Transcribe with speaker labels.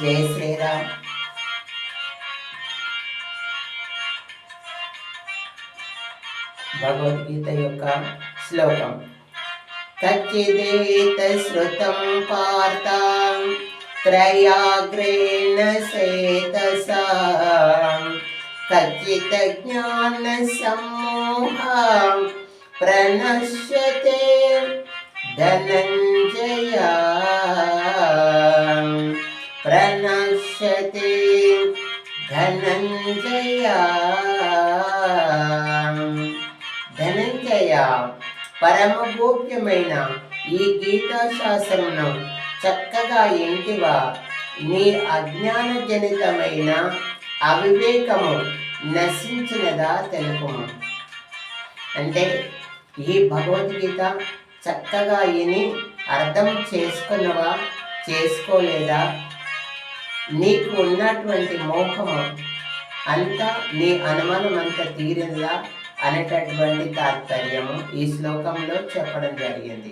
Speaker 1: జై శ్రీరామ్. భగవద్గీత యొక్క శ్లోకం. కచ్చిదేత శ్రుతం పార్థ త్రయాగ్రేణ సేతసా కచ్చిత జ్ఞాన సమ్మోహ ప్రణశ్యతే ధనంజయ ప్రణశ్యతే ధనంజయ. ధనంజయ, పరమభోగ్యమైన ఈ గీతాశాస్త్రమును చక్కగా ఇంటివా. నీ అజ్ఞానజనితమైన అవివేకము నశించినదా తెలుపుము. అంటే ఈ భగవద్గీత చక్కగా విని అర్థం చేసుకున్నవా, చేసుకోలేదా, నీకు ఉన్నటువంటి మోహము అంతా, నీ అనుమానం అంతా తీరిందా అనేటటువంటి తాత్పర్యము ఈ శ్లోకంలో చెప్పడం జరిగింది.